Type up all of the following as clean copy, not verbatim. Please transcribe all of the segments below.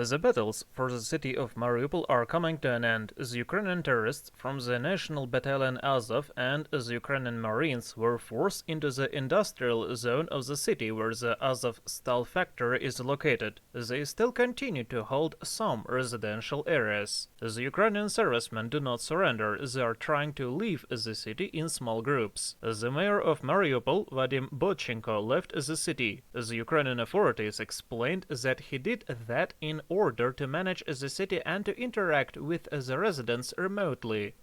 The battles for the city of Mariupol are coming to an end. The Ukrainian terrorists from the national battalion Azov and the Ukrainian Marines were forced into the industrial zone of the city where the Azovstal factory is located. They still continue to hold some residential areas. The Ukrainian servicemen do not surrender. They are trying to leave the city in small groups. The mayor of Mariupol, Vadim Boychenko, left the city. The Ukrainian authorities explained that he did that in order to manage the city and to interact with the residents remotely.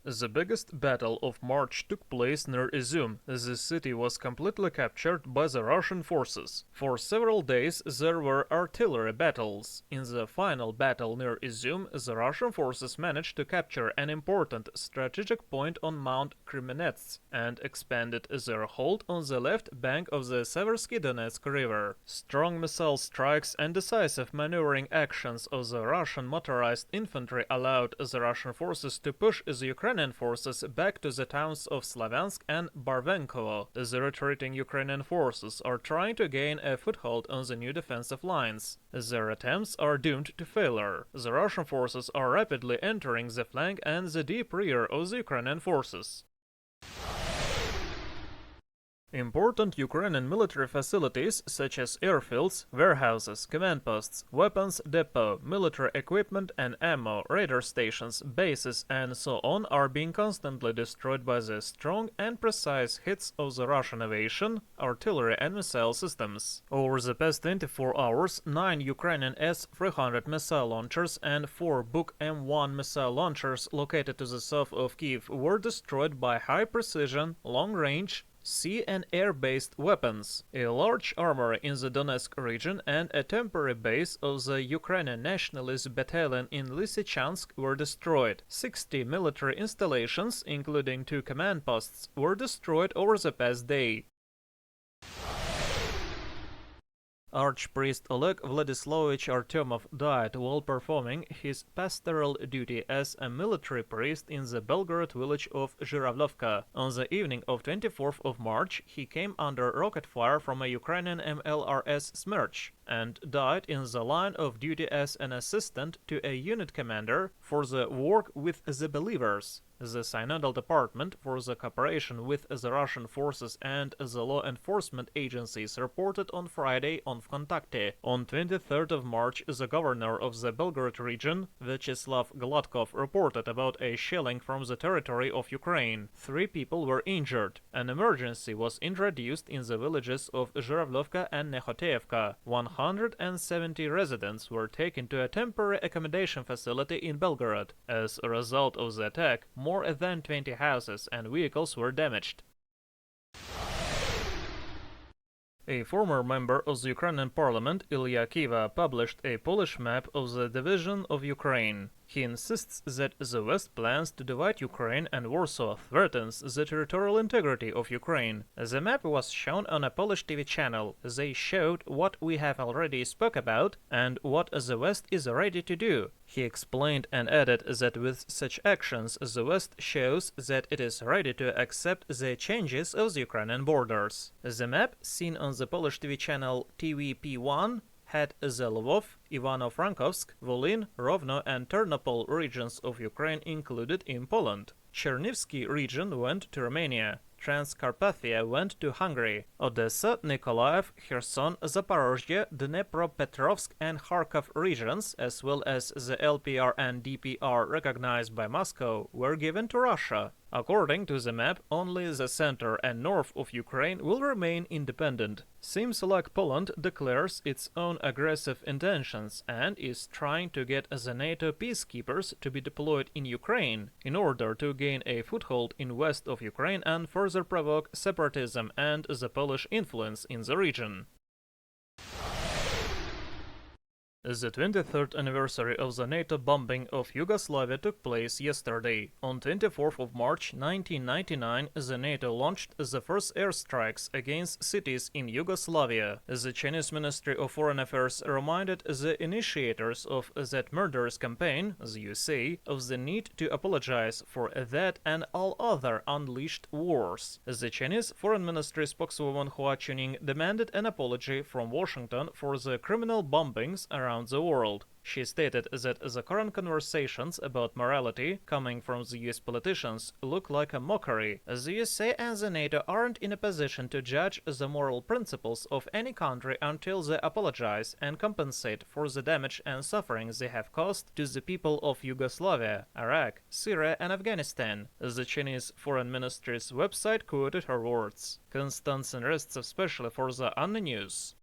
The biggest battle of March took place near Izyum. The city was completely captured by the Russian forces. For several days there were artillery battles. In the final battle near Izyum, the Russian forces managed to capture an important strategic point on Mount Krimenetz and expanded their hold on the left bank of the Seversky Donets river. Strong missile strikes and decisive maneuvering actions of the Russian motorized infantry allowed the Russian forces to push the Ukrainian forces back to the towns of Slavyansk and Barvenkovo. The retreating Ukrainian forces are trying to gain a foothold on the new defensive lines. Their attempts are doomed to failure. The Russian forces are rapidly entering the flank and the deep rear of the Ukrainian forces. Important Ukrainian military facilities such as airfields, warehouses, command posts, weapons depot, military equipment and ammo, radar stations, bases and so on are being constantly destroyed by the strong and precise hits of the Russian aviation, artillery and missile systems. Over the past 24 hours, 9 Ukrainian S-300 missile launchers and 4 Buk M1 missile launchers located to the south of Kiev were destroyed by high-precision, long-range, sea and air-based weapons. A large armory in the Donetsk region and a temporary base of the Ukrainian Nationalist Battalion in Lysychansk were destroyed. 60 military installations, including 2 command posts, were destroyed over the past day. Archpriest Oleg Vladislavovich Artyomov died while performing his pastoral duty as a military priest in the Belgorod village of Zhiravlovka. On the evening of 24th of March, he came under rocket fire from a Ukrainian MLRS Smerch and died in the line of duty as an assistant to a unit commander for the work with the believers. The Synodal Department for the Cooperation with the Russian Forces and the Law Enforcement Agencies reported on Friday on Vkontakte. On 23rd of March, the governor of the Belgorod region, Vyacheslav Gladkov, reported about a shelling from the territory of Ukraine. 3 people were injured. An emergency was introduced in the villages of Zhiravlovka and Nekhoteevka. 170 residents were taken to a temporary accommodation facility in Belgorod. As a result of the attack, more than 20 houses and vehicles were damaged. A former member of the Ukrainian parliament, Ilya Kiva, published a Polish map of the division of Ukraine. He insists that the West plans to divide Ukraine and Warsaw threatens the territorial integrity of Ukraine. The map was shown on a Polish TV channel. They showed what we have already spoke about and what the West is ready to do. He explained and added that with such actions, the West shows that it is ready to accept the changes of the Ukrainian borders. The map, seen on the Polish TV channel TVP1, had the Lvov, Ivano-Frankivsk, Volyn, Rovno and Ternopil regions of Ukraine included in Poland. Chernivtsi region went to Romania. Transcarpathia went to Hungary. Odessa, Nikolaev, Kherson, Zaporozhye, Dnepropetrovsk and Kharkov regions, as well as the LPR and DPR recognized by Moscow, were given to Russia. According to the map, only the center and north of Ukraine will remain independent. Seems like Poland declares its own aggressive intentions and is trying to get the NATO peacekeepers to be deployed in Ukraine in order to gain a foothold in west of Ukraine and further provoke separatism and the Polish influence in the region. The 23rd anniversary of the NATO bombing of Yugoslavia took place yesterday. On 24th of March 1999, the NATO launched the first airstrikes against cities in Yugoslavia. The Chinese Ministry of Foreign Affairs reminded the initiators of that murderous campaign, the USA, of the need to apologize for that and all other unleashed wars. The Chinese Foreign Ministry spokeswoman Hua Chunying demanded an apology from Washington for the criminal bombings around the world. She stated that the current conversations about morality coming from the US politicians look like a mockery. The USA and the NATO aren't in a position to judge the moral principles of any country until they apologize and compensate for the damage and suffering they have caused to the people of Yugoslavia, Iraq, Syria and Afghanistan. The Chinese Foreign Ministry's website quoted her words. Konstantin Restsov, especially for the Anna News.